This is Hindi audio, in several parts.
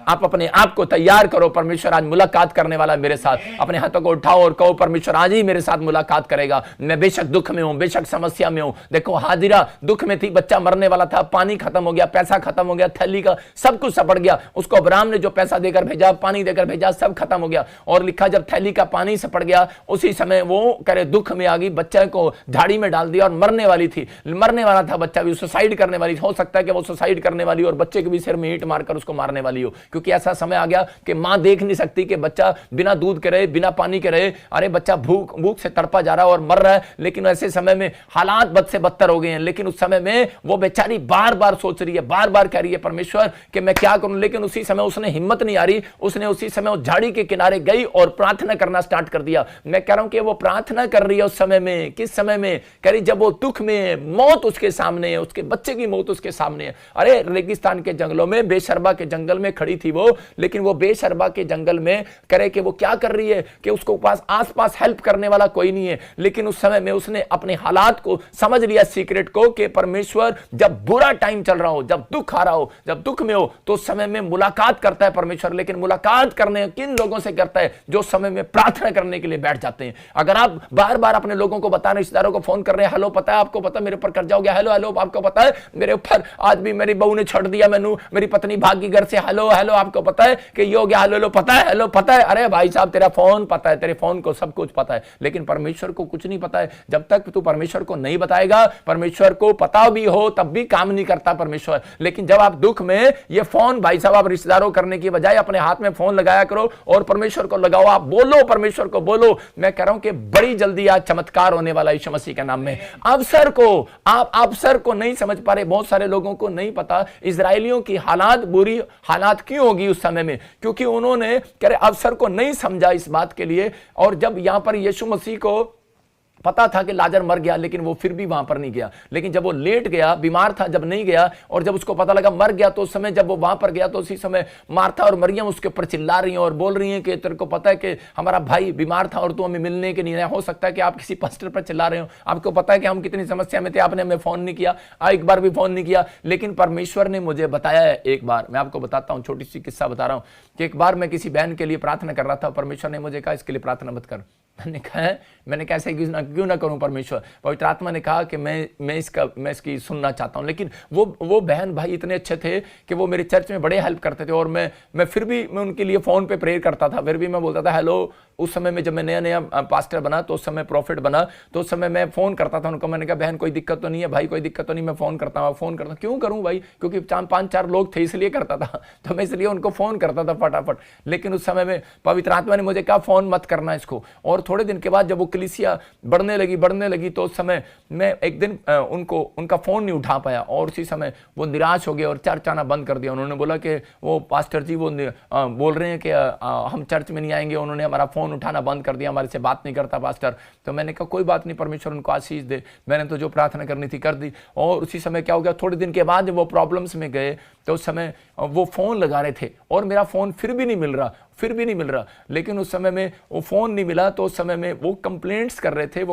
आप अपने आप को तैयार करो, परमेश्वर आज मुलाकात करने वाला है मेरे साथ। अपने हाथों को उठाओ और कहो परमेश्वर आज ही मेरे साथ मुलाकात करेगा। मैं बेशक दुख में हूं, बेशक समस्या में हूं। देखो हाजिरा दुख में थी, बच्चा मरने वाला था, पानी खत्म हो गया, पैसा खत्म हो गया, थैली का सब कुछ सपट गया। उसको अब्राहम ने जो पैसा देकर भेजा, पानी देकर भेजा, सब खत्म हो गया। और लिखा जब थैली का पानी सपट गया उसी समय वो करे दुख में आ गई, बच्चे को झाड़ी में डाल दिया और मरने वाली थी, मरने वाला था बच्चा भी, सुसाइड करने वाली। हो सकता है कि वो सुसाइड करने वाली और बच्चे के भी सिर में ईंट मारकर उसको मारने वाली हो, क्योंकि ऐसा समय आ गया कि मां देख नहीं सकती कि बच्चा बिना दूध के रहे, बिना पानी के रहे। अरे बच्चा भूख से तड़पा जा रहा है और मर रहा है। लेकिन ऐसे समय में हालात बद से बदतर हो गए हैं। लेकिन उस समय में वो बेचारी बार बार सोच रही है, बार बार कह रही है परमेश्वर कि मैं क्या करूं। लेकिन उसी समय उसने हिम्मत नहीं आ रही, उसने उसी समय उस झाड़ी के किनारे गई और प्रार्थना करना स्टार्ट कर दिया। मैं कह रहा हूं कि वो प्रार्थना कर रही है उस समय में, किस समय में कह रही, जब वो दुख में, मौत उसके सामने है, उसके बच्चे की मौत उसके सामने है। अरे रेगिस्तान के जंगलों में, बेशरबा के जंगल में खड़ी थी वो, लेकिन वो बेशरबा के जंगल में करे कि वो क्या कर रही है कि उसको पास आसपास हेल्प करने वाला कोई नहीं है। लेकिन उस समय में उसने अपने हालात को समझ लिया, सीक्रेट को, कि परमेश्वर जब बुरा टाइम चल रहा हो, जब दुख आ रहा हो, जब दुख में हो, तो उस समय में मुलाकात करता है परमेश्वर। लेकिन मुलाकात करने किन लोगों से करता है? जो समय में प्रार्थना करने के लिए बैठ जाते हैं। अगर आप बार बार अपने लोगों को बता रहे, रिश्तेदारों को फोन कर रहे हैं, हेलो पता है आपको, पता मेरे ऊपर कर्जा हो गया, हेलो हेलो आपको पता है मेरे ऊपर आज भी मेरी बहू ने छोड़ दिया, मैनू मेरी पत्नी भागी घर से, हेलो हेलो आपको पता है कि ये हो गया, हेलो हेलो पता है, हेलो पता है। अरे भाई साहब तेरा फोन पता है, तेरे फोन को सब कुछ पता है, लेकिन परमेश्वर को कुछ नहीं पता है। जब तक तू परमेश्वर को नहीं बताएगा, परमेश्वर को पता भी हो तब भी काम नहीं करता परमेश्वर। लेकिन जब आप दुख में, ये फोन भाई साहब आप रिश्तेदारों करने की बजाय अपने हाथ में फोन लगाया करो और परमेश्वर को लगाओ, आप बोलो, परमेश्वर को बोलो। मैं कह रहा हूं कि बड़ी जल्दी आज चमत्कार होने वाला यीशु मसीह के नाम में। अवसर को आप अवसर को नहीं समझ पा रहे, बहुत सारे लोगों को नहीं पता इजरायलियों की हालात, बुरी हालात क्यों होगी उस समय में, क्योंकि उन्होंने कह रहे अवसर को नहीं समझा इस बात के लिए। और जब यहां पर यीशु मसीह को पता था कि लाजर मर गया, लेकिन वो फिर भी वहां पर नहीं गया। लेकिन जब वो लेट गया, बीमार था, जब नहीं गया, और जब उसको पता लगा मर गया, तो उस समय जब वो वहां पर गया तो उसी समय मार्था और मरियम उसके ऊपर चिल्ला रही हैं और बोल रही हैं कि तेरे को पता है कि हमारा भाई बीमार था और तू हमें मिलने के नहीं आया। हो सकता है कि आप किसी पास्टर पर चिल्ला रहे हो, आपको पता है कि हम कितनी समस्या में थे, आपने हमें फोन नहीं किया, एक बार भी फोन नहीं किया। लेकिन परमेश्वर ने मुझे बताया है, एक बार मैं आपको बताता हूं, छोटी सी किस्सा बता रहा हूं कि एक बार मैं किसी बहन के लिए प्रार्थना कर रहा था, परमेश्वर ने मुझे कहा इसके लिए प्रार्थना मत कर। मैंने कैसे क्यों ना करूं परमेश्वर? पवित्र आत्मा ने कहा कि मैं इसकी सुनना चाहता हूं। लेकिन वो बहन भाई इतने अच्छे थे कि वो मेरे चर्च में बड़े हेल्प करते थे, और मैं फिर भी मैं उनके लिए फोन पे प्रेयर करता था, फिर भी मैं बोलता था हेलो। उस समय में जब मैं नया नया पास्टर बना, तो उस समय प्रॉफिट बना, तो उस समय मैं फोन करता था उनको। मैंने कहा बहन कोई दिक्कत तो नहीं है, भाई कोई दिक्कत तो नहीं, मैं फोन करता हूँ। क्यों करूं भाई? क्योंकि 5-4 लोग थे इसलिए करता था, तो मैं इसलिए उनको फोन करता था फटाफट। लेकिन उस समय में पवित्र आत्मा ने मुझे कहा फोन मत करना इसको। और थोड़े दिन के बाद जब वो कलीसिया बढ़ने लगी तो उस समय मैं एक दिन उनका फोन नहीं उठा पाया, और उसी समय वो निराश हो गए और चर्च आना बंद कर दिया। उन्होंने बोला कि वो पास्टर जी वो बोल रहे हैं कि हम चर्च में नहीं आएंगे, उन्होंने हमारा फोन उठाना बंद कर दिया, हमारे से बात नहीं करता पास्टर। तो मैंने कहा कोई बात नहीं, परमेश्वर उनको आशीष दे, मैंने तो जो प्रार्थना करनी थी कर दी। और उसी समय क्या हो गया, थोड़े दिन के बाद जब वो प्रॉब्लम्स में गए तो उस समय वो फोन लगा रहे थे और मेरा फोन फिर भी नहीं मिल रहा। लेकिन उस समय में वो फोन नहीं मिला, तो उस समय में वो कंप्लेंट्स कर रहे थे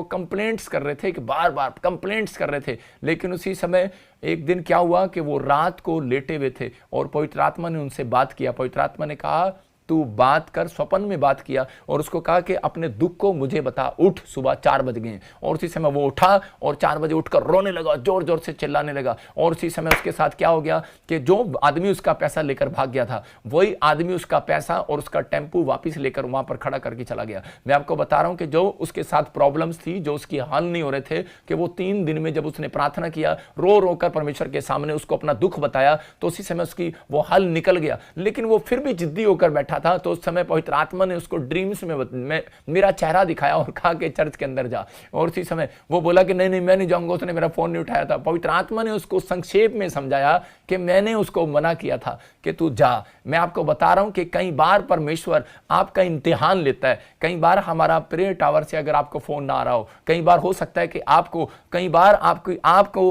कि बार बार कंप्लेंट्स कर रहे थे। लेकिन उसी समय एक दिन क्या हुआ कि वो रात को लेटे हुए थे और पवित्र आत्मा ने उनसे बात किया। पवित्र आत्मा ने कहा तू बात कर, स्वप्न में बात किया और उसको कहा कि अपने दुख को मुझे बता, उठ, सुबह 4 बज गए। और उसी समय वो उठा और 4 बजे उठकर रोने लगा, जोर जोर से चिल्लाने लगा। और उसी समय उसके साथ क्या हो गया कि जो आदमी उसका पैसा लेकर भाग गया था, वही आदमी उसका पैसा और उसका टेम्पू वापिस लेकर वहां पर खड़ा करके चला गया। मैं आपको बता रहा हूं कि जो उसके साथ प्रॉब्लम्स थी, जो उसकी हल नहीं हो रहे थे, कि वो 3 दिन में जब उसने प्रार्थना किया, रो रो कर परमेश्वर के सामने उसको अपना दुख बताया, तो उसी समय उसकी वो हल निकल गया। लेकिन वो फिर भी जिद्दी होकर बैठा था। तो उस समय पवित्र आत्मा ने उसको ड्रीम्स में मेरा चेहरा दिखाया और कहा कि चर्च के अंदर जा। और उसी समय वो बोला कि नहीं मैं नहीं जाऊंगा, उसने मेरा फोन नहीं उठाया था। पवित्र आत्मा ने उसको संक्षेप में समझाया कि मैंने उसको मना किया था कि तू जा। मैं आपको बता रहा हूं कि कई बार परमेश्वर आपका इम्तिहान लेता है। कई बार हमारा प्रेयर टावर से अगर आपको फोन ना आ रहा हो, कई बार हो सकता है कि आपको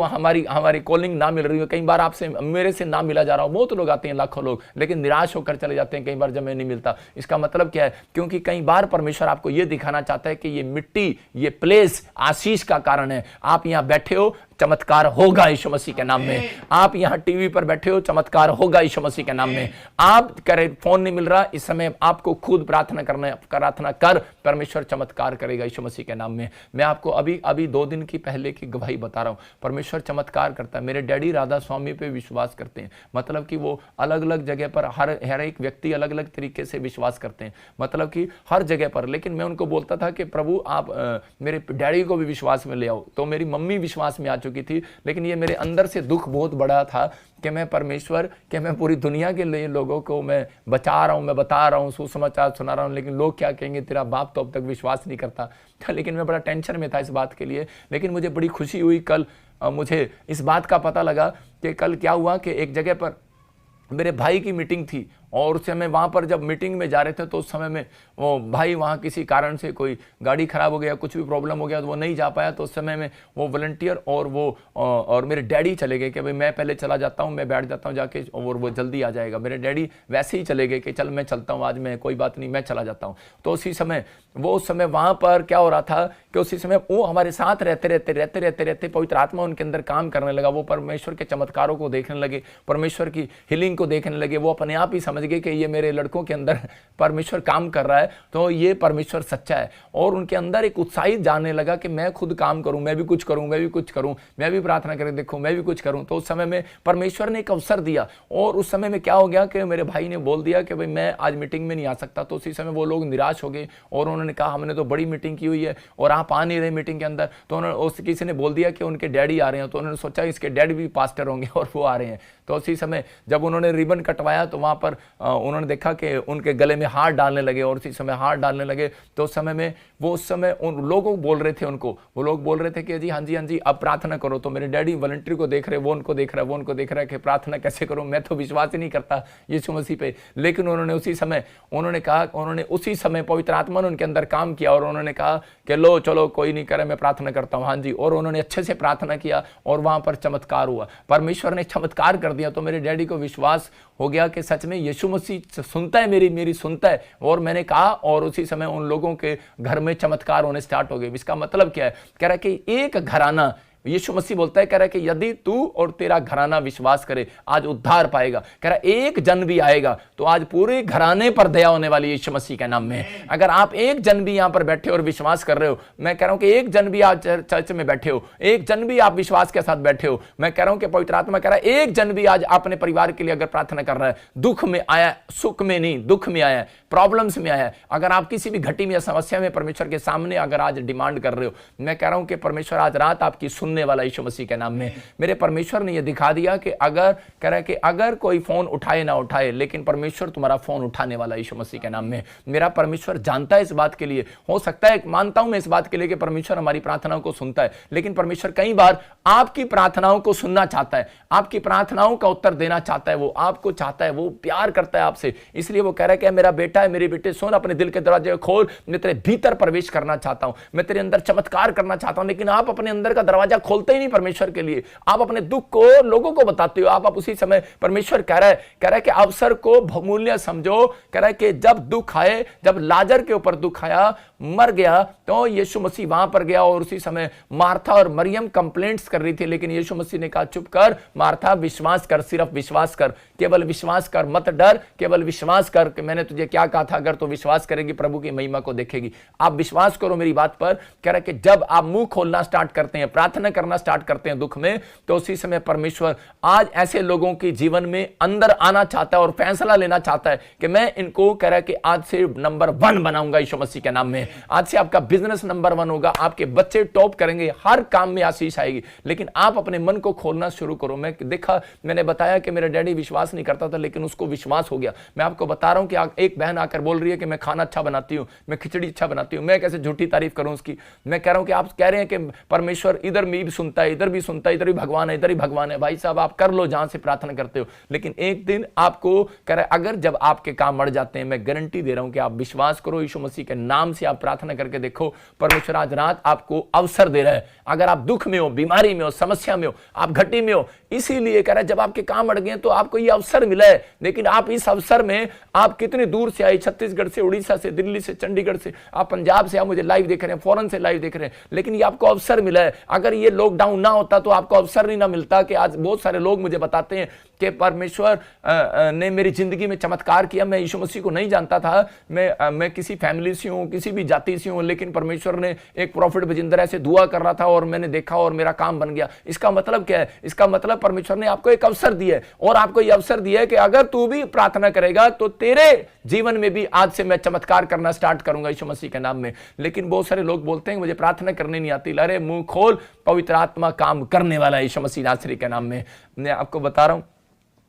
हमारी कॉलिंग ना मिल रही हो, कई बार आपसे मेरे से ना मिला जा रहा हो। बहुत लोग आते हैं, लाखों लोग, लेकिन निराश होकर चले जाते हैं कई बार जब मैं नहीं मिलता। इसका मतलब क्या है? क्योंकि कई बार परमेश्वर आपको यह दिखाना चाहता है कि ये मिट्टी, ये प्लेस आशीष का कारण है। आप यहां बैठे हो, चमत्कार होगा यीशु मसीह के नाम में। आप यहाँ टीवी पर बैठे हो, चमत्कार होगा यीशु मसीह के नाम में। आप करे फोन नहीं मिल रहा, इस समय आपको खुद प्रार्थना कर परमेश्वर चमत्कार करेगा यीशु मसीह के नाम में। मैं आपको अभी 2 दिन की पहले की गवाही बता रहा हूं, परमेश्वर चमत्कार करता है। मेरे डैडी राधा स्वामी पे विश्वास करते हैं, मतलब कि वो अलग अलग जगह पर हर एक व्यक्ति अलग अलग तरीके से विश्वास करते हैं, मतलब कि हर जगह पर। लेकिन मैं उनको बोलता था कि प्रभु आप मेरे डैडी को भी विश्वास में ले आओ। तो मेरी मम्मी विश्वास में आ चुकी थी, लेकिन ये मेरे अंदर से दुख बहुत बड़ा था कि मैं परमेश्वर, कि मैं पूरी दुनिया के लिए लोगों को मैं बचा रहा हूँ, मैं बता रहा हूँ, सुसमाचार सुना रहा हूँ, लेकिन लोग क्या कहेंगे, तेरा बाप तो अब तक विश्वास नहीं करता। लेकिन मैं बड़ा टेंशन में था इस बात के लिए। लेकिन मुझे बड़ी खुशी हुई, कल मुझे इस बात का पता लगा कि कल क्या हुआ कि एक जगह पर मेरे भाई की मीटिंग थी, और उस समय वहाँ पर जब मीटिंग में जा रहे थे तो उस समय में वो भाई वहाँ किसी कारण से कोई गाड़ी खराब हो गया, कुछ भी प्रॉब्लम हो गया तो वो नहीं जा पाया। तो उस समय में वो वॉलंटियर और मेरे डैडी चले गए कि भाई मैं पहले चला जाता हूँ, मैं बैठ जाता हूँ जाके, और वो जल्दी आ जाएगा। मेरे डैडी वैसे ही चले गए कि चल मैं चलता हूँ आज, मैं कोई बात नहीं, मैं चला जाता हूँ। तो उसी समय उस समय वहाँ पर क्या हो रहा था कि उसी समय वो हमारे साथ रहते पवित्र आत्मा उनके अंदर काम करने लगा। वो परमेश्वर के चमत्कारों को देखने लगे, परमेश्वर की हीलिंग को देखने लगे। वो अपने आप ही समझ गए कि ये मेरे लड़कों के अंदर परमेश्वर काम कर रहा है, तो ये परमेश्वर सच्चा है। और उनके अंदर एक उत्साहित जानने लगा कि मैं खुद काम करूं, मैं भी कुछ करूं, मैं भी कुछ करूं, मैं भी प्रार्थना करके देखूं, मैं भी कुछ करूं। तो उस समय में परमेश्वर ने एक अवसर दिया, और उस समय में क्या हो गया कि मेरे भाई ने बोल दिया कि भाई मैं आज मीटिंग में नहीं आ सकता। तो उसी समय वो लोग निराश हो गए, और उन्होंने कहा हमने तो बड़ी मीटिंग की हुई है और आप आ नहीं रहे मीटिंग के अंदर। तो किसी ने बोल दिया कि उनके डैडी आ रहे हैं, तो उन्होंने सोचा इसके डैडी भी पास्टर होंगे और वो आ रहे हैं। तो उसी समय जब उन्होंने रिबन कटवाया तो वहां पर उन्होंने देखा कि उनके गले में हाथ डालने लगे, और उसी समय हाथ डालने लगे। तो उस समय में वो उस समय उन लोगों को बोल रहे थे, वो लोग बोल रहे थे कि जी हाँ जी अब प्रार्थना करो। तो मेरे डैडी वॉलंटियर को देख रहे, वो उनको देख रहा है, वो उनको देख रहा है कि प्रार्थना कैसे करूं, मैं तो विश्वास ही नहीं करता यीशु मसीह पे। लेकिन उन्होंने उसी समय पवित्र आत्मा ने उनके अंदर काम किया, और उन्होंने कहा कि लो चलो कोई नहीं करे, मैं प्रार्थना करता हूँ, हाँ जी। और उन्होंने अच्छे से प्रार्थना किया, और वहां पर चमत्कार हुआ, परमेश्वर ने चमत्कार कर दिया। तो मेरे डैडी को विश्वास हो गया कि सच में यीशु मसीह सुनता है, मेरी सुनता है। और मैंने कहा, और उसी समय उन लोगों के घर में चमत्कार होने स्टार्ट हो गए। इसका मतलब क्या है, कह रहा है कि एक घराना, यीशु मसीह बोलता है, कह रहा है कि यदि तू और तेरा घराना विश्वास करे आज उद्धार पाएगा। कह रहा है एक जन भी आएगा तो आज पूरे घराने पर दया होने वाली यीशु मसीह के नाम में। अगर आप एक जन भी यहां पर बैठे और विश्वास कर रहे हो, मैं कह रहा हूं कि एक जन भी आज चर्च में बैठे हो, एक जन भी आप विश्वास के साथ बैठे हो, मैं कह रहा हूं कि पवित्र आत्मा कह रहा है एक जन भी आज अपने परिवार के लिए अगर प्रार्थना कर रहा है, दुख में आया, सुख में नहीं, दुख में आया, प्रॉब्लम्स में आया, अगर आप किसी भी घटी में या समस्या में परमेश्वर के सामने अगर आज डिमांड कर रहे हो, मैं कह रहा हूं कि परमेश्वर आज रात आपकी सुनने वाला यीशु मसीह के नाम में। मेरे परमेश्वर ने यह दिखा दिया कि अगर कह रहा है कि अगर कोई फोन उठाए ना उठाए, लेकिन परमेश्वर तुम्हारा फोन उठाने वाला यीशु मसीह के नाम में। मेरा परमेश्वर जानता है इस बात के लिए, हो सकता है मानता हूं मैं इस बात के लिए कि परमेश्वर हमारी प्रार्थनाओं को सुनता है, लेकिन परमेश्वर कई बार आपकी प्रार्थनाओं को सुनना चाहता है, आपकी प्रार्थनाओं का उत्तर देना चाहता है, वो आपको चाहता है, वो प्यार करता है आपसे। इसलिए वो कह रहा है कि मेरा बेटा है, मेरे बेटे सुन, अपने दिल के दरवाजे खोल, मैं तेरे भीतर प्रवेश करना चाहता हूं, मैं तेरे अंदर चमत्कार करना चाहता हूं। लेकिन आप अपने अंदर का दरवाजा खोलते ही नहीं परमेश्वर के लिए, आप अपने दुख को लोगों को बताते हो। आप उसी समय परमेश्वर कह रहा है कि अवसर को बहुमूल्य समझो। कह रहा है कि जब दुख आए, जब लाजर के ऊपर दुख आया, मर गया, तो यीशु मसीह वहां पर गया, और उसी समय मार्था और मरियम कंप्लेंट्स कर रही थी, लेकिन यीशु मसीह ने कहा चुप कर मार्था, विश्वास कर, सिर्फ विश्वास कर, केवल विश्वास कर, मत डर, केवल विश्वास कर कि मैंने तुझे क्या कहा था, अगर तू विश्वास करेगी प्रभु की महिमा को देखेगी। आप विश्वास करो मेरी बात पर। कह रहा है कि जब आप मुंह खोलना स्टार्ट करते हैं, प्रार्थना करना स्टार्ट करते हैं दुख में, तो उसी समय परमेश्वर आज ऐसे लोगों के जीवन में अंदर आना चाहता है और फैसला लेना चाहता है कि मैं इनको, कह रहा है कि आज से नंबर 1 बनाऊंगा यीशु मसीह के नाम में। आज से आपका बिजनेस नंबर 1 होगा, आपके बच्चे टॉप करेंगे, हर काम में आशीष आएगी। लेकिन आप अपने मन को खोलना शुरू करो। मैंने बताया कि मेरा डैडी विश्वास नहीं करता था, लेकिन उसको विश्वास हो गया। मैं आपको बता रहा हूं कि एक बहन आकर बोल रही है कि मैं खाना अच्छा बनाती हूं, मैं खिचड़ी अच्छा बनाती हूं, मैं कैसे झूठी तारीफ करूं उसकी। मैं कह रहा हूं कि आप कह रहे हैं कि परमेश्वर इधर भी सुनता है, इधर भी सुनता है, इधर भी भगवान है, इधर ही भगवान है। भाई साहब आप कर लो जहां से प्रार्थना करते हो, लेकिन एक दिन आपको कह रहा है अगर जब आपके काम मर जाते हैं, मैं गारंटी दे रहा हूं कि आप विश्वास करो, यीशु मसीह के नाम से आप प्रार्थना करके देखो, परमेश्वर आज रात आपको अवसर दे रहा है। अगर आप दुख में हो, बीमारी में हो, समस्या में हो, आप घटी में हो, इसीलिए कह रहा है जब आपके काम अड़ गए तो आपको यह अवसर मिला है, लेकिन आप इस अवसर में आप कितने दूर से आए, छत्तीसगढ़ से, उड़ीसा से, दिल्ली से, चंडीगढ़ से, आप पंजाब से, आप मुझे लाइव देख रहे हैं, फॉरेन से लाइव देख रहे हैं, लेकिन ये आपको अवसर मिला है। अगर ये लॉकडाउन ना होता तो आपको अवसर नहीं ना मिलता कि आज बहुत सारे लोग मुझे बताते हैं कि परमेश्वर ने मेरी जिंदगी में चमत्कार किया। मैं यीशु मसीह को नहीं जानता था, मैं किसी फैमिली से हूं, किसी भी जाति से हूं, लेकिन परमेश्वर ने एक प्रॉफिट बजिंदर ऐसे दुआ कर रहा था और मैंने देखा और मेरा काम बन गया। इसका मतलब क्या है? इसका मतलब परमेश्वर ने आपको एक अवसर दिया है, और आपको यह अवसर दिया है कि अगर तू भी प्रार्थना करेगा तो तेरे जीवन में भी आज से मैं चमत्कार करना स्टार्ट करूंगा यीशु मसीह के नाम में। लेकिन बहुत सारे लोग बोलते हैं मुझे प्रार्थना करने नहीं आती। अरे मुंह खोल, पवित्र आत्मा काम करने वाला है यीशु मसीह नासरी के नाम में। मैं आपको बता रहा हूं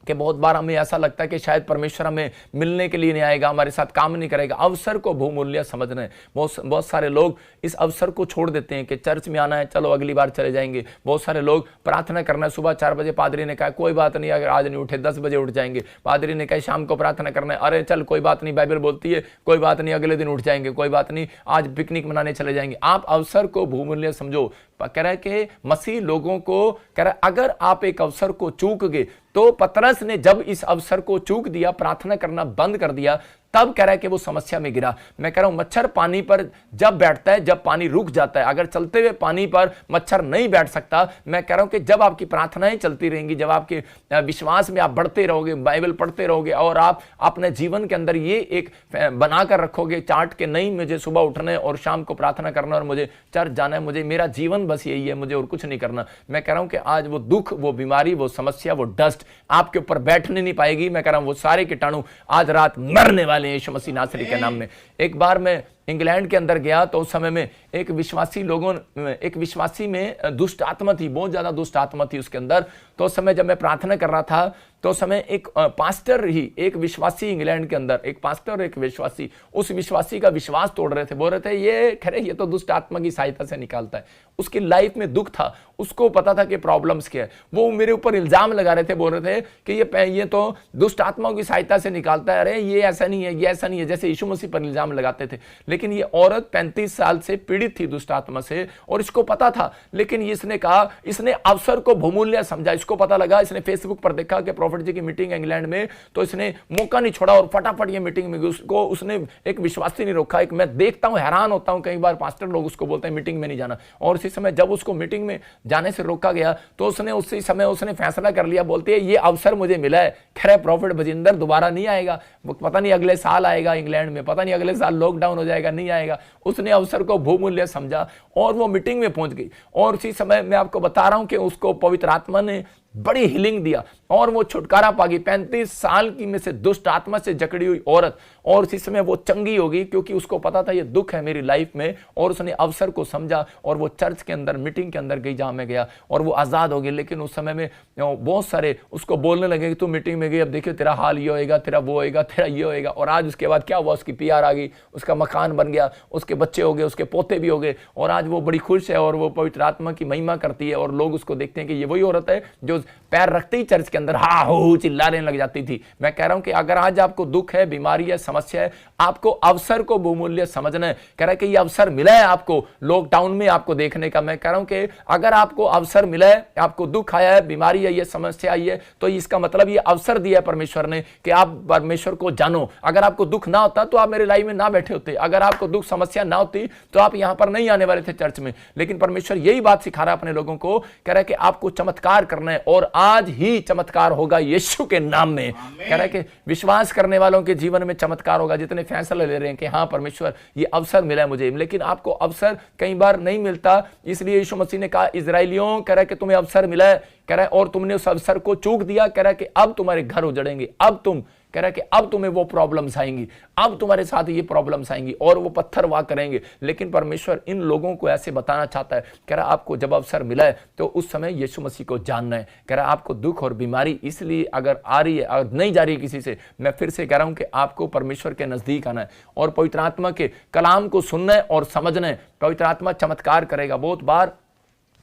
कि बहुत बार हमें ऐसा लगता है कि शायद परमेश्वर हमें मिलने के लिए नहीं आएगा, हमारे साथ काम नहीं करेगा। अवसर को बहुमूल्य समझना है। बहुत सारे लोग इस अवसर को छोड़ देते हैं कि चर्च में आना है, चलो अगली बार चले जाएंगे। बहुत सारे लोग प्रार्थना करना है, सुबह 4 बजे पादरी ने कहा कोई बात नहीं, अगर आज नहीं उठे 10 बजे उठ जाएंगे। पादरी ने कहा शाम को प्रार्थना करना है, अरे चल कोई बात नहीं, बाइबल बोलती है कोई बात नहीं, अगले दिन उठ जाएंगे, कोई बात नहीं, आज पिकनिक मनाने चले जाएंगे। आप अवसर को बहुमूल्य समझो। कह रहा है कि मसीह लोगों को कह रहा है अगर आप एक अवसर को चूक गए, तो पतरस ने जब इस अवसर को चूक दिया, प्रार्थना करना बंद कर दिया, तब कह रहा है कि वो समस्या में गिरा। मैं कह रहा हूं मच्छर पानी पर जब बैठता है, जब पानी रुक जाता है। अगर चलते हुए पानी पर मच्छर नहीं बैठ सकता। मैं कह रहा हूं कि जब आपकी प्रार्थनाएं चलती रहेंगी, जब आपके विश्वास में आप बढ़ते रहोगे, बाइबल पढ़ते रहोगे, और आप अपने जीवन के अंदर ये एक बनाकर रखोगे चार्ट के, नहीं मुझे सुबह उठना है और शाम को प्रार्थना करना और मुझे चर्च जाना है, मुझे मेरा जीवन बस यही है, मुझे और कुछ नहीं करना। मैं कह रहा हूं कि आज वो दुख, वो बीमारी, वो समस्या, वो डस्ट आपके ऊपर बैठने नहीं पाएगी। मैं कह रहा हूं वो सारे कीटाणु आज रात मरने वाले हैं यीशु मसीह नासरी के नाम में। एक बार मैं इंग्लैंड के अंदर गया तो उस समय में एक विश्वासी में दुष्ट आत्मा थी, बहुत ज्यादा दुष्ट आत्मा थी उसके अंदर। तो उस समय जब मैं प्रार्थना कर रहा था तो उस समय एक पास्टर ही, एक विश्वासी इंग्लैंड के अंदर, एक पास्टर और एक विश्वासी, उस विश्वासी का विश्वास तोड़ रहे थे। बोल रहे थे ये खैर ये तो दुष्ट आत्मा की सहायता से निकालता है। उसकी लाइफ में दुख था, उसको पता था कि प्रॉब्लम्स क्या है। वो मेरे ऊपर इल्जाम लगा रहे थे, बोल रहे थे कि ये तो दुष्ट आत्माओं की सहायता से निकालता है, अरे ये ऐसा नहीं है, ये ऐसा नहीं है, जैसे यीशु मसीह पर इल्जाम लगाते थे। लेकिन ये औरत 35 साल से पीड़ित थी दुष्ट आत्मा से, और इसको पता था। लेकिन इसने कहा, इसने अवसर को बहुमूल्य समझा। इसको पता लगा, इसने फेसबुक पर देखा कि प्रॉफिट जी की मीटिंग इंग्लैंड में, तो इसने मौका नहीं छोड़ा और फटाफट ये मीटिंग में उसको, उसने एक विश्वासी नहीं रोका। एक मैं देखता हूं, हैरान होता हूं, कई बार पास्टर लोग उसको बोलते हैं मीटिंग में नहीं जाना, और इसी समय जब उसको मीटिंग में जाने से रोका गया तो उसने उसी समय उसने फैसला कर लिया। बोलती है ये अवसर मुझे मिला है, खैर प्रॉफिट बजिंदर दोबारा नहीं आएगा, पता नहीं अगले साल आएगा इंग्लैंड में, पता नहीं अगले साल लॉकडाउन हो जाएगा, नहीं आएगा। उसने अवसर को बहुमूल्य समझा और वो मीटिंग में पहुंच गई। और उसी समय मैं आपको बता रहा हूं कि उसको पवित्र आत्मा ने बड़ी हीलिंग दिया और वो छुटकारा पा गई। 35 साल की में से दुष्ट आत्मा से जकड़ी हुई औरत, और इसी समय वो चंगी होगी, क्योंकि उसको पता था ये दुख है मेरी लाइफ में, और उसने अवसर को समझा और वो चर्च के अंदर मीटिंग के अंदर गई जहां मैं गया, और वो आजाद हो गई। लेकिन उस समय में बहुत सारे उसको बोलने लगे कि तू मीटिंग में गई, अब देखियो तेरा हाल ये होएगा, तेरा वो होएगा, तेरा ये होएगा। और आज उसके बाद क्या हुआ, उसकी PR आ गई, उसका मकान बन गया, उसके बच्चे हो गए, उसके पोते भी हो गए, और आज वो बड़ी खुश है और वो पवित्र आत्मा की महिमा करती है। और लोग उसको देखते हैं कि ये वही औरत है जो पैर रखते ही चर्च के अंदर हा हो चिल्लाने लग जाती थी। मैं कह रहा हूं कि अगर आज आपको दुख है, बीमारी है, समस्या है, आपको अवसर को बहुमूल्य समझना है। कह रहा है कि ये अवसर मिला है आपको लॉकडाउन में आपको देखने का। मैं कह रहा हूं कि अगर आपको अवसर मिला है, आपको दुख आया है, बीमारी है, ये समस्या आई है, तो इसका मतलब ये अवसर दिया है परमेश्वर ने कि आप परमेश्वर को जानो। अगर आपको दुख ना होता तो आप मेरे लाइव में ना बैठे होते, अगर आपको दुख समस्या ना होती तो आप यहां पर नहीं आने वाले थे चर्च में। लेकिन परमेश्वर यही बात सिखा रहा है अपने लोगों को, कह रहा है कि आपको चमत्कार करना है, और आज ही चमत्कार होगा यीशु के नाम में। कह रहा है कि विश्वास करने वालों के जीवन में चमत्कार होगा, जितने फैसला ले रहे हैं कि हाँ परमेश्वर ये अवसर मिला है मुझे। लेकिन आपको अवसर कई बार नहीं मिलता, इसलिए यीशु मसीह ने कहा इजराइलियों, कह रहा है कि तुम्हें अवसर मिला है, कह रहा है, और तुमने उस अवसर को चूक दिया। कह रहा है कि अब तुम्हारे घर उजड़ेंगे, अब तुम, कह रहा है कि अब तुम्हें वो प्रॉब्लम्स आएंगी, अब तुम्हारे साथ ये प्रॉब्लम्स आएंगी, और वो पत्थर वार करेंगे। लेकिन परमेश्वर इन लोगों को ऐसे बताना चाहता है, कह रहा आपको जब अवसर मिला है तो उस समय यीशु मसीह को जानना है। कह रहा आपको दुख और बीमारी इसलिए अगर आ रही है, अगर नहीं जा रही है किसी से, मैं फिर से कह रहा हूं कि आपको परमेश्वर के नजदीक आना है और पवित्र आत्मा के कलाम को सुनना है और समझना है। पवित्र आत्मा चमत्कार करेगा। बहुत बार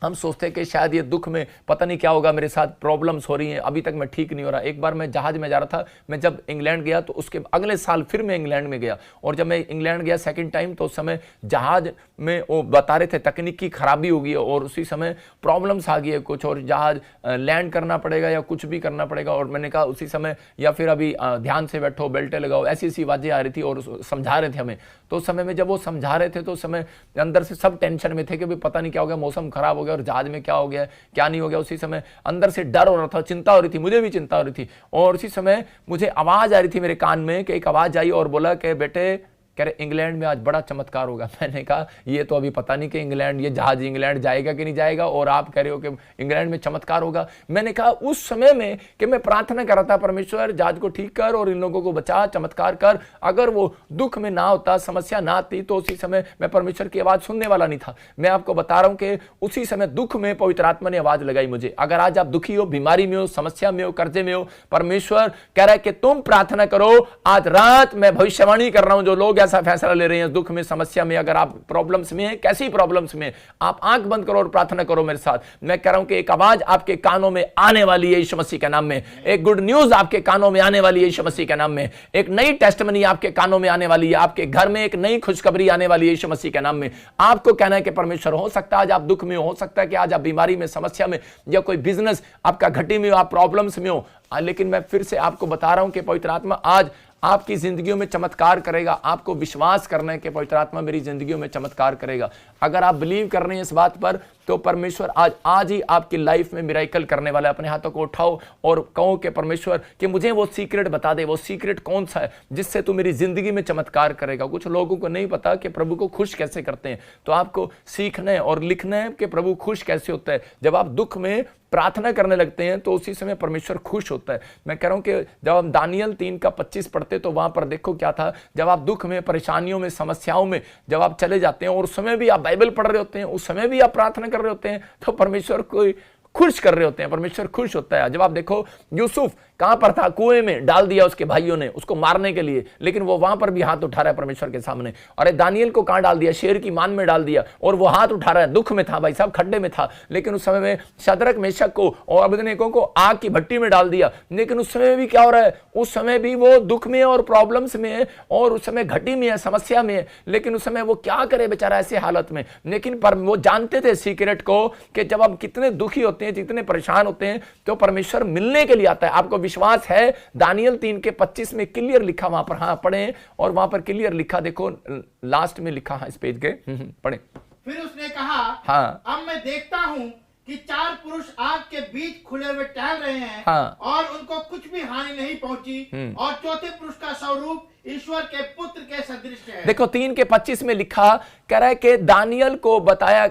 हम सोचते हैं कि शायद ये दुख में पता नहीं क्या होगा, मेरे साथ प्रॉब्लम्स हो रही हैं, अभी तक मैं ठीक नहीं हो रहा। एक बार मैं जहाज में जा रहा था, मैं जब इंग्लैंड गया तो उसके अगले साल फिर मैं इंग्लैंड में गया, और जब मैं इंग्लैंड गया सेकंड टाइम तो उस समय जहाज में वो बता रहे थे तकनीकी खराबी होगी और उसी समय प्रॉब्लम्स आ गई है कुछ, और जहाज लैंड करना पड़ेगा या कुछ भी करना पड़ेगा। और मैंने कहा उसी समय या फिर अभी ध्यान से बैठो, बेल्टें लगाओ, ऐसी ऐसी आवाज़ें आ रही थी और समझा रहे थे हमें। तो उस समय में जब वो समझा रहे थे तो उस समय अंदर से सब टेंशन में थे कि भाई पता नहीं क्या हो गया, मौसम खराब हो गया और जहाज में क्या हो गया क्या नहीं हो गया। उसी समय अंदर से डर हो रहा था, चिंता हो रही थी, मुझे भी चिंता हो रही थी। और उसी समय मुझे आवाज आ रही थी मेरे कान में कि एक आवाज आई और बोला कि बेटे, कह रहे इंग्लैंड में आज बड़ा चमत्कार होगा। मैंने कहा ये तो अभी पता नहीं कि इंग्लैंड, ये जहाज इंग्लैंड जाएगा कि नहीं जाएगा, और आप कह रहे हो कि इंग्लैंड में चमत्कार होगा। मैंने कहा उस समय में कि मैं प्रार्थना कर रहा था, परमेश्वर जहाज को ठीक कर और इन लोगों को बचा, चमत्कार कर। अगर वो दुख में ना होता, समस्या ना आती, तो उसी समय मैं परमेश्वर की आवाज सुनने वाला नहीं था। मैं आपको बता रहा हूं कि उसी समय दुख में पवित्र आत्मा ने आवाज लगाई मुझे। अगर आज आप दुखी हो, बीमारी में हो, समस्या में हो, कर्जे में हो, परमेश्वर कह रहा है कि तुम प्रार्थना करो। आज रात मैं भविष्यवाणी कर रहा हूं, जो लोग ऐसा फैसला ले रहे हैं दुख में, समस्या में, अगर आप प्रॉब्लम्स में हैं, कैसी प्रॉब्लम्स में, आप आंख बंद करो और प्रार्थना करो मेरे साथ। मैं कह रहा हूं कि एक आवाज आपके कानों में आने वाली है यीशु मसीह के नाम में। एक गुड न्यूज आपके कानों में आने वाली है यीशु मसीह के नाम में। एक नई टेस्टमनी आपके कानों में आने वाली है। आपके घर में एक नई खुशखबरी आने वाली है यीशु मसीह के नाम में। आपको कहना है कि परमेश्वर, हो सकता है आज आप दुख में हो सकता है कि आज आप बीमारी में, समस्या में, या कोई बिजनेस आपका घटी में हो, आप प्रॉब्लम्स में हो, लेकिन मैं फिर से आपको बता रहा हूं कि पवित्र आत्मा आज आपकी जिंदगियों में चमत्कार करेगा। आपको विश्वास करना है कि पवित्र आत्मा मेरी जिंदगियों में चमत्कार करेगा। अगर आप बिलीव कर रहे हैं इस बात पर, तो परमेश्वर आज ही आपकी लाइफ में मिरेकल करने वाला है। अपने हाथों को उठाओ और कहो कि परमेश्वर कि मुझे वो सीक्रेट बता दे। वो सीक्रेट कौन सा है जिससे तू मेरी जिंदगी में चमत्कार करेगा। कुछ लोगों को नहीं पता कि प्रभु को खुश कैसे करते हैं, तो आपको सीखना है और लिखना है कि प्रभु खुश कैसे होता है। जब आप दुख में प्रार्थना करने लगते हैं तो उसी समय परमेश्वर खुश होता है। मैं कह रहा हूं कि जब हम दानियल 3:25 पढ़ते तो वहां पर देखो क्या था। जब आप दुख में, परेशानियों में, समस्याओं में जब आप चले जाते हैं और उस समय भी आप बाइबल पढ़ रहे होते हैं, उस समय भी आप प्रार्थना कर रहे होते हैं, तो परमेश्वर को खुश कर रहे होते हैं, परमेश्वर खुश होता है। जब आप देखो यूसुफ कहां पर था, कुएं में डाल दिया उसके भाइयों ने उसको मारने के लिए, लेकिन वो वहां पर भी हाथ उठा रहा है परमेश्वर के सामने। अरे दानियल को कहां डाल दिया, शेर की मान में डाल दिया, और वो हाथ उठा रहा है। दुख में था भाई साहब, खड्डे में था, लेकिन उस समय में शद्रक, मेशक को और अबेदनेगो को आग की भट्टी में डाल दिया। लेकिन उस समय भी क्या हो रहा है, उस समय भी वो दुख में और प्रॉब्लम्स में है, और उस समय घटी में है, समस्या में है। लेकिन उस समय वो क्या करे बेचारा ऐसे हालत में। लेकिन पर वो जानते थे सीक्रेट को कि जब हम कितने दुखी होते हैं, जितने परेशान होते हैं, तो परमेश्वर मिलने के लिए आता है। आपको विश्वास है, दानियल 3:25 में क्लियर लिखा वहां पर, हाँ पढ़े, और वहां पर क्लियर लिखा, देखो लास्ट में लिखा है इस पेज के, पढ़े। फिर उसने कहा, हाँ, अब मैं देखता हूँ कि 4 पुरुष आग के बीच खुले हुए टहल रहे हैं, हाँ, और उनको कुछ भी हानि नहीं पहुंची, और चौथे पुरुष का स्वरूप ईश्वर के पुत्र के सदृश है। देखो 3:25 में लिखा, कह रहा है कि दानियल को बताया,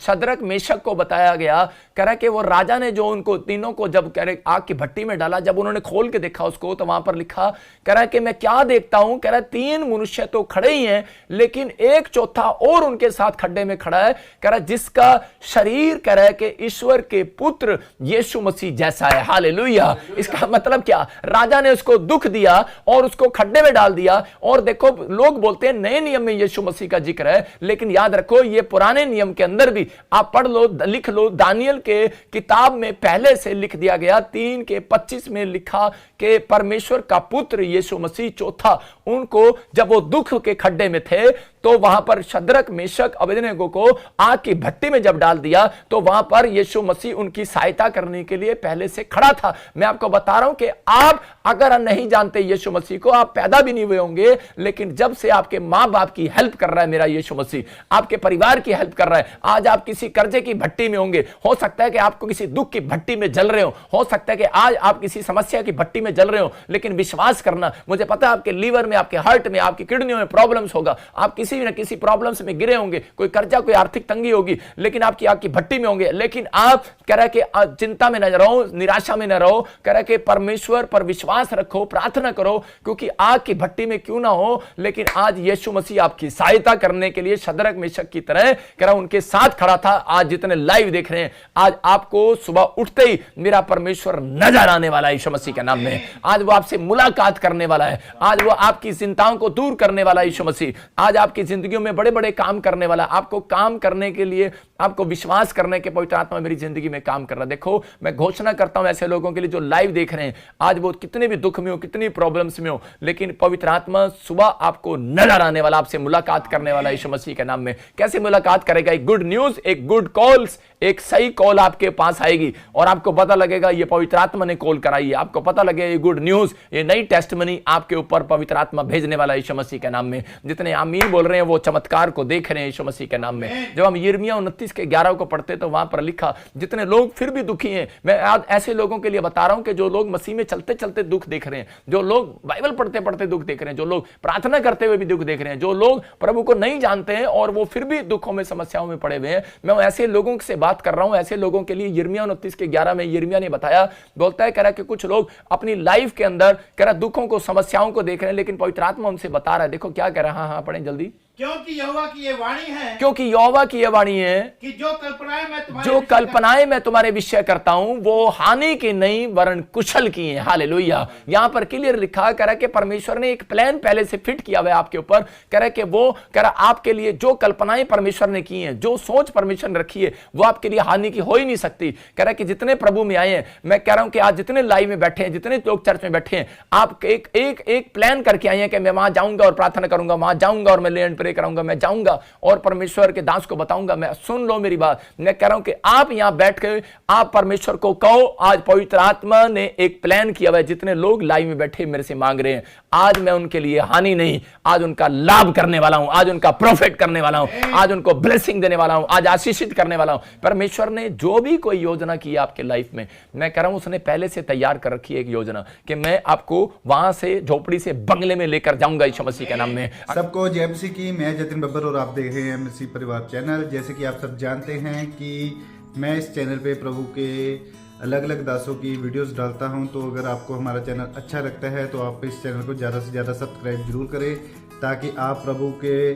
शद्रक, मेशक को बताया गया, कह रहा है कि वो राजा ने जो उनको तीनों को जब कह रहे आग की भट्टी में डाला, जब उन्होंने खोल के देखा उसको, तो वहां पर लिखा, कह रहा है कि मैं क्या देखता हूं, कह रहा है 3 मनुष्य तो खड़े ही हैं, लेकिन एक चौथा और उनके साथ खड्डे में खड़ा है, कह रहा है जिसका शरीर कह रहा है कि ईश्वर के पुत्र यीशु मसीह जैसा है। हालेलुया। इसका मतलब क्या, राजा ने उसको दुख दिया और उसको खड्डे में डाल दिया। और देखो लोग बोलते हैं नए नियम में यीशु मसीह का जिक्र है, लेकिन याद रखो ये पुराने नियम के अंदर भी आप पढ़ लो, लिख लो, दानियल के किताब में पहले से लिख दिया गया। 3:25 में लिखा कि परमेश्वर का पुत्र यीशु मसीह चौथा, उनको जब वो दुख के खड्डे में थे, तो वहां पर शद्रक, मेशक, अबेदनेगो को आग की भट्टी में जब डाल दिया, तो वहां पर यीशु मसीह उनकी सहायता करने के लिए पहले से खड़ा था। मैं आपको बता रहा हूं कि आप अगर नहीं जानते यीशु मसीह को, आप पैदा भी नहीं हुए होंगे, लेकिन जब से आपके मां बाप की हेल्प कर रहा है मेरा यीशु मसीह, आपके परिवार की हेल्प कर रहा है, आज आप किसी कर्जे की भट्टी में होंगे, हो सकता है कि आपको किसी दुख की भट्टी में जल रहे हो सकता है कि आज आप किसी समस्या की भट्टी में जल रहे हो, लेकिन विश्वास करना, मुझे पता है आपके लीवर में, आपके हार्ट में, आपकी किडनियों में प्रॉब्लम्स होगा, आप किसी न किसी प्रॉब्लम्स में गिरे होंगे, कोई कर्जा, कोई आर्थिक तंगी होगी, लेकिन आपकी आग की भट्टी में होंगे, लेकिन आप कह रहे कि चिंता में न रहो, निराशा में न रहो, कह रहे कि परमेश्वर पर विश्वास रखो, प्रार्थना करो, क्योंकि आग की भट्टी में क्यों ना हो, लेकिन आज यीशु मसीह आपकी सहायता करने के लिए शद्रक, मेशक की तरह कह रहा उनके साथ खड़ा था। आज जितने लाइव देख रहे हैं, आज आपको सुबह उठते ही मेरा परमेश्वर नजर आने वाला है यीशु मसीह के नाम में। आज वो आपसे मुलाकात करने वाला है, आज वो आपकी चिंताओं को दूर करने वाला है यीशु मसीह। आज आपकी जिंदगियों में बड़े बड़े काम करने वाला, आपको काम करने के लिए आपको विश्वास करने के पवित्र आत्मा मेरी जिंदगी में काम कर रहा है। देखो मैं घोषणा करता हूं ऐसे लोगों के लिए जो लाइव देख रहे हैं, आज वो कितने भी दुख में हो, कितनी प्रॉब्लम्स में हो, लेकिन पवित्र आत्मा सुबह आपको नजर आने वाला, आपसे मुलाकात करने वाला यीशु मसीह के नाम में। कैसे मुलाकात करेगा? एक गुड न्यूज, एक गुड कॉल्स, एक सही कॉल आपके पास आएगी और आपको पता लगेगा ये पवित्र आत्मा ने कॉल कराई है। आपको पता लगेगा ये गुड न्यूज, ये नई टेस्टमनी आपके ऊपर पवित्र आत्मा भेजने वाला यीशु मसीह के नाम में। जितने आमीन बोल रहे हैं वो चमत्कार को देख रहे हैं यीशु मसीह के नाम में। जब हम यिर्मयाह 29:11 को पढ़ते तो वहां पर लिखा, जितने लोग फिर भी दुखी हैं, मैं आज ऐसे लोगों के लिए बता रहा हूं कि जो लोग मसीह में चलते चलते दुख देख रहे हैं, जो लोग बाइबल पढ़ते पढ़ते दुख देख रहे हैं, जो लोग प्रार्थना करते हुए भी दुख देख रहे हैं, जो लोग प्रभु को नहीं जानते हैं और वो फिर भी दुखों में, समस्याओं में पड़े हुए हैं, मैं ऐसे लोगों से बात कर रहा हूं। ऐसे लोगों के लिए यिर्मयाह 29:11 में यिर्मयाह ने बताया, बोलता है, कह रहा कि कुछ लोग अपनी लाइफ के अंदर कह रहा दुखों को, समस्याओं को देख रहे हैं, लेकिन पवित्र आत्मा उनसे बता रहा है। देखो क्या कह रहा है, हाँ पढ़ें जल्दी। क्योंकि यहोवा की ये वाणी है, क्योंकि यहोवा की ये वाणी है कि जो कल्पनाएं मैं तुम्हारे विषय करता हूं वो हानि की नहीं वरन कुशल की है। हालेलुया। यहां पर क्लियर लिखा, कह रहा कि परमेश्वर ने एक प्लान पहले से फिट किया हुआ है आपके ऊपर। कह रहा कि वो, कह रहा आपके लिए जो कल्पनाएं परमेश्वर ने की हैं, जो सोच परमेश्वर ने रखी है, वो आपके लिए हानि की हो ही नहीं सकती। कह रहा कि जितने प्रभु में आए हैं, मैं कह रहा हूं कि आज जितने लाइव में बैठे हैं, जितने लोग चर्च में बैठे हैं, आप एक प्लान करके आए हैं कि मैं वहां जाऊंगा और प्रार्थना करूंगा, वहां जाऊंगा और मैं लैंड प्रे कराऊंगा, मैं जाऊंगा और परमेश्वर के दास को बताऊंगा। मैं सुन लो मेरी बात, मैं कह रहा हूं कि आप यहां बैठ के आप परमेश्वर को कहो, आज पवित्र आत्मा ने एक प्लान किया हुआ है। जितने लोग लाइव में बैठे मेरे से मांग रहे हैं, आज मैं उनके लिए हानि नहीं, आज उनका लाभ करने वाला हूं, आज उनका प्रॉफिट करने वाला हूं, आज उनको ब्लेसिंग देने वाला हूं, आज आशीषित करने वाला हूं। परमेश्वर ने जो भी कोई योजना की है आपके लाइफ में, मैं कह रहा हूं उसने पहले से तैयार कर रखी है एक योजना कि मैं आपको वहां से झोपड़ी से बंगले में लेकर जाऊंगा यीशु मसीह के नाम में। सबको जय मसीह की। मैं जतिन बब्बर और आप देख रहे हैं मसीह परिवार चैनल। जैसे कि आप सब जानते हैं कि मैं इस चैनल पे प्रभु के अलग अलग दासों की वीडियोस डालता हूं, तो अगर आपको हमारा चैनल अच्छा लगता है तो आप इस चैनल को ज़्यादा से ज़्यादा सब्सक्राइब जरूर करें, ताकि आप प्रभु के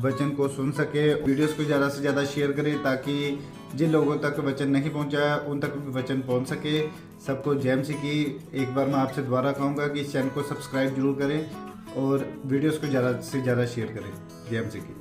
वचन को सुन सके। वीडियोस को ज़्यादा से ज़्यादा शेयर करें ताकि जिन लोगों तक वचन नहीं पहुंचा उन तक भी वचन पहुंच सके। सबको जय मसीह की। एक बार मैं आपसे दोबारा कहूँगा कि इस चैनल को सब्सक्राइब जरूर करें और वीडियोस को ज़्यादा से ज़्यादा शेयर करें। जय मसीह की।